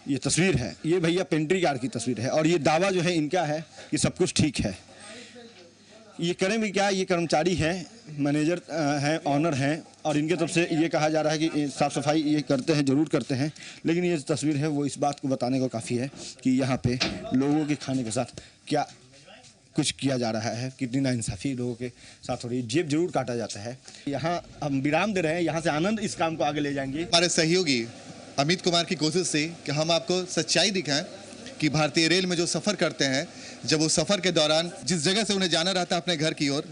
ये तस्वीर है, ये भैया पेंट्री कार की तस्वीर है और ये दावा जो है इनका है कि सब कुछ ठीक है। ये करें भी क्या, ये कर्मचारी हैं, मैनेजर हैं, ऑनर हैं और इनके तरफ से ये कहा जा रहा है कि साफ़ सफाई ये करते हैं, ज़रूर करते हैं। लेकिन ये तस्वीर है वो इस बात को बताने को काफ़ी है कि यहाँ पे लोगों के खाने के साथ क्या कुछ किया जा रहा है, कितनी नाइंसाफ़ी लोगों के साथ हो रही है। जेब जरूर काटा जाता है। यहाँ हम विराम दे रहे हैं, यहाँ से आनंद इस काम को आगे ले जाएंगे। हमारे सहयोगी अमित कुमार की कोशिश से कि हम आपको सच्चाई दिखाएं कि भारतीय रेल में जो सफ़र करते हैं, जब वो सफ़र के दौरान जिस जगह से उन्हें जाना रहता है अपने घर की ओर,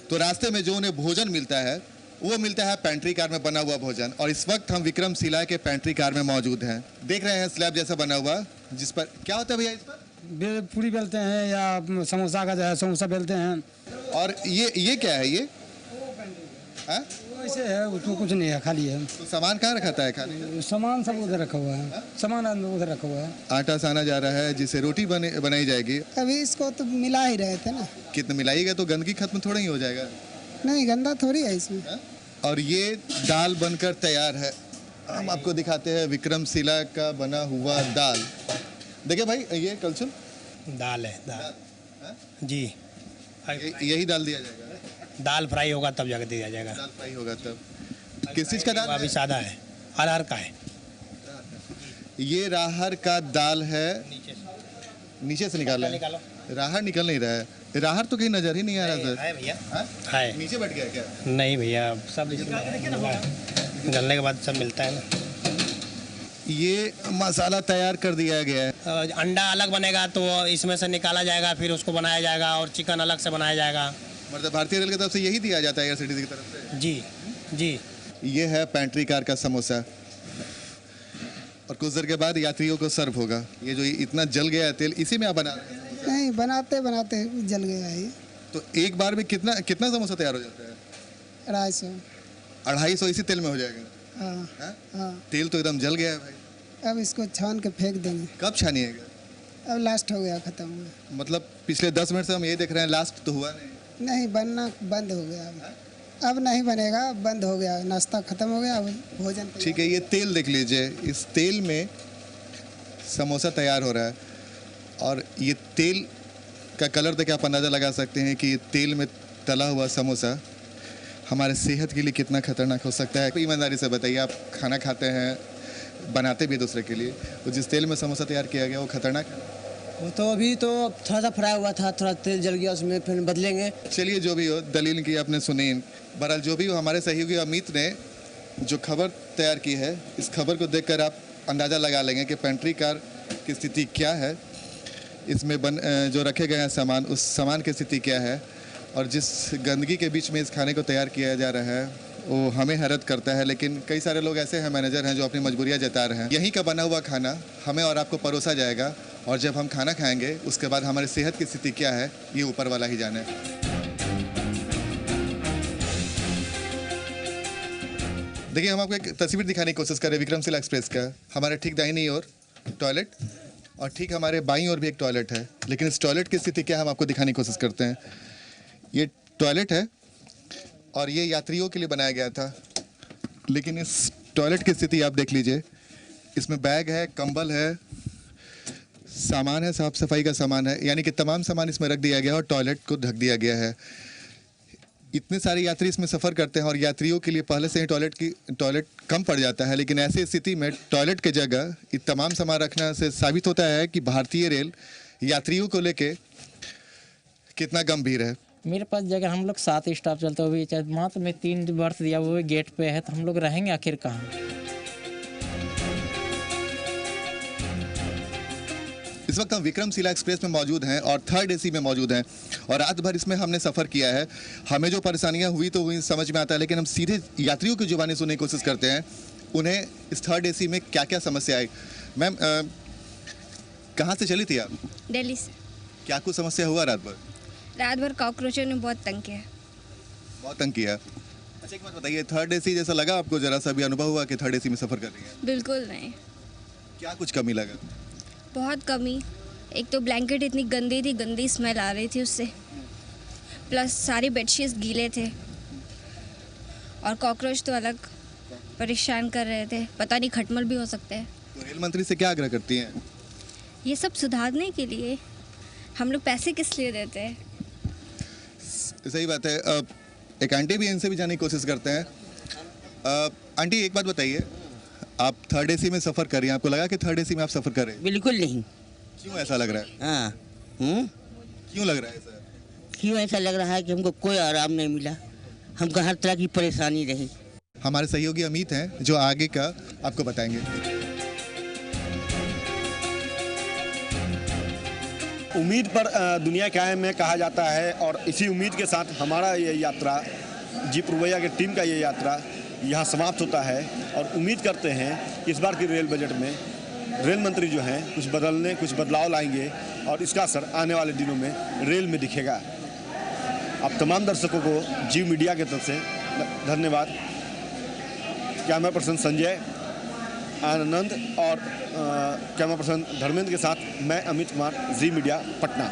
तो रास्ते में जो उन्हें भोजन मिलता है वो मिलता है पेंट्री कार में बना हुआ भोजन। और इस वक्त हम विक्रमशिला के पेंट्री कार में मौजूद हैं। देख रहे हैं स्लैब जैसा बना हुआ, जिस पर क्या होता है भैया, इस पर पूरी बेलते हैं या समोसा का जो है समोसा बेलते हैं। और ये क्या है, ये वैसे है, उसमें कुछ नहीं है, खाली है। तो सामान कहाँ रखा है खाने? सामान सब उधर रखा हुआ है, सामान उधर रखा हुआ है। आटा साना जा रहा है जिससे रोटी बनाई जाएगी। अभी इसको तो मिला ही रहे थे ना। कितना मिलाइएगा तो गंदगी खत्म थोड़ा ही हो जाएगा। नहीं, गंदा थोड़ी है इसमें। और ये दाल बनकर तैयार है। हम आपको दिखाते हैं विक्रमशिला का बना हुआ दाल। देखिए भाई, ये कलछुल दाल है दाल जी। यही दाल दिया जाएगा? दाल फ्राई होगा तब जाकर दिया जाएगा। दाल फ्राई होगा तब। किस चीज़ का दाल? अभी सादा है, अरहर का है। ये राहर का दाल है। नीचे से निकाला है? राहर निकल नहीं रहा है। राहर तो कहीं नजर ही नहीं आ रहा सर। है भैया, है। नीचे बैठ गया क्या? नहीं भैया, सब गलने के बाद सब मिलता है ना। ये मसाला तैयार कर दिया गया है। अंडा अलग बनेगा तो इसमें से निकाला जाएगा, फिर उसको बनाया जाएगा, और चिकन अलग से बनाया जाएगा। मतलब भारतीय रेल की तरफ से यही दिया जाता है एयरसिटीज की तरफ से? जी जी। ये है पेंट्री कार का समोसा, और कुछ देर के बाद यात्रियों को सर्व होगा। ये जो इतना जल गया है तेल, इसी में आप बना रहे हैं? नहीं, बनाते बनाते जल गया है। तो एक बार में कितना कितना समोसा तैयार हो जाता है? 250। 250 इसी तेल में हो जाएगा? हाँ हाँ। तेल तो एकदम जल गया है भाई। अब इसको छान के फेंक देंगे। कब छानिएगा? अब लास्ट हो गया, खत्म हो गया। मतलब पिछले 10 मिनट से हम ये देख रहे हैं, लास्ट तो हुआ नहीं? नहीं, बनना बंद हो गया। अब नहीं बनेगा, बंद हो गया। नाश्ता खत्म हो गया, अब भोजन। ठीक है, ये तेल देख लीजिए। इस तेल में समोसा तैयार हो रहा है, और ये तेल का कलर देख के आप अंदाज़ा लगा सकते हैं कि ये तेल में तला हुआ समोसा हमारे सेहत के लिए कितना खतरनाक हो सकता है। ईमानदारी से बताइए, आप खाना खाते हैं, बनाते भी दूसरे के लिए, तो जिस तेल में समोसा तैयार किया गया वो खतरनाक है? वो तो अभी तो थोड़ा सा फ्राई हुआ था, थोड़ा तेल जल गया, उसमें फिर बदलेंगे। चलिए, जो भी हो, दलील की आपने सुनी। बहरहाल जो भी हो, हमारे सहयोगी अमित ने जो खबर तैयार की है, इस खबर को देखकर आप अंदाज़ा लगा लेंगे कि पेंट्री कार की स्थिति क्या है, इसमें जो रखे गए हैं सामान, उस सामान की स्थिति क्या है, और जिस गंदगी के बीच में इस खाने को तैयार किया जा रहा है वो हमें हैरत करता है। लेकिन कई सारे लोग ऐसे हैं, मैनेजर हैं, जो अपनी मजबूरियां जता रहे हैं। यहीं का बना हुआ खाना हमें और आपको परोसा जाएगा, और जब हम खाना खाएंगे उसके बाद हमारी सेहत की स्थिति क्या है ये ऊपर वाला ही जाने। देखिए, हम आपको एक तस्वीर दिखाने की कोशिश कर रहे हैं विक्रमशिला एक्सप्रेस का। हमारे ठीक दाहिनी ओर टॉयलेट, और ठीक हमारे बाईं ओर भी एक टॉयलेट है, लेकिन इस टॉयलेट की स्थिति क्या हम आपको दिखाने की कोशिश करते हैं। ये टॉयलेट है और ये यात्रियों के लिए बनाया गया था, लेकिन इस टॉयलेट की स्थिति आप देख लीजिए। इसमें बैग है, कंबल है, सामान है, साफ सफाई का सामान है, यानी कि तमाम सामान इसमें रख दिया गया है और टॉयलेट को ढक दिया गया है। इतने सारे यात्री इसमें सफ़र करते हैं और यात्रियों के लिए पहले से ही टॉयलेट कम पड़ जाता है, लेकिन ऐसी स्थिति में टॉयलेट के जगह ये तमाम सामान रखने से साबित होता है कि भारतीय रेल यात्रियों को लेके कितना गंभीर है। मेरे पास जगह, हम लोग 7 स्टाफ चलते हुए, चाहे मात्र में 3 बर्थ दिया हुआ गेट पे है, तो हम लोग रहेंगे आखिर कहाँ? इस वक्त हम विक्रमशिला एक्सप्रेस में मौजूद हैं और 3rd AC में मौजूद हैं, और रात भर इसमें हमने सफ़र किया है। हमें जो परेशानियां हुई तो हुई, समझ में आता है, लेकिन हम सीधे यात्रियों की जुबानी सुनने की कोशिश करते हैं उन्हें इस 3rd AC में क्या क्या समस्या आई। मैम, कहाँ से चली थी आप? दिल्ली से। क्या कुछ समस्या हुआ रात भर? रात भर कॉकरोचों ने बहुत तंग किया। बहुत तंग किया। अच्छा, एक बात बताइए, 3rd AC जैसा लगा आपको? जरा सा भी अनुभव हुआ कि 3rd AC में सफ़र कर रही है? बिल्कुल नहीं। क्या कुछ कमी लगा? बहुत कमी। एक तो ब्लैंकेट इतनी गंदी थी, गंदी स्मेल आ रही थी उससे, प्लस सारे बेडशीट्स गीले थे, और कॉकरोच तो अलग परेशान कर रहे थे। पता नहीं खटमल भी हो सकते हैं। तो रेल मंत्री से क्या आग्रह करती हैं? ये सब सुधारने के लिए। हम लोग पैसे किस लिए देते हैं? सही बात है। एक आंटी भी इनसे भी जाने की कोशिश करते हैं। आंटी, एक बात बताइए, आप 3rd AC में सफ़र कर रही हैं, आपको लगा कि 3rd AC में आप सफ़र कर रहे हैं? बिल्कुल नहीं। क्यों ऐसा लग रहा है? हाँ। क्यों लग रहा है ऐसा? क्यों ऐसा लग रहा है कि हमको कोई आराम नहीं मिला, हमको हर तरह की परेशानी रही। हमारे सहयोगी अमित हैं जो आगे का आपको बताएंगे। उम्मीद पर दुनिया कायम में कहा जाता है, और इसी उम्मीद के साथ हमारा ये यात्रा, जीप रुपैया की टीम का ये यात्रा यहाँ समाप्त होता है। और उम्मीद करते हैं इस बार की रेल बजट में रेल मंत्री जो हैं कुछ बदलाव लाएंगे, और इसका असर आने वाले दिनों में रेल में दिखेगा। आप तमाम दर्शकों को जीव मीडिया की तरफ से धन्यवाद। कैमरा पर्सन संजय आनंद और कैमरा पर्सन धर्मेंद्र के साथ मैं अमित कुमार, जी मीडिया, पटना।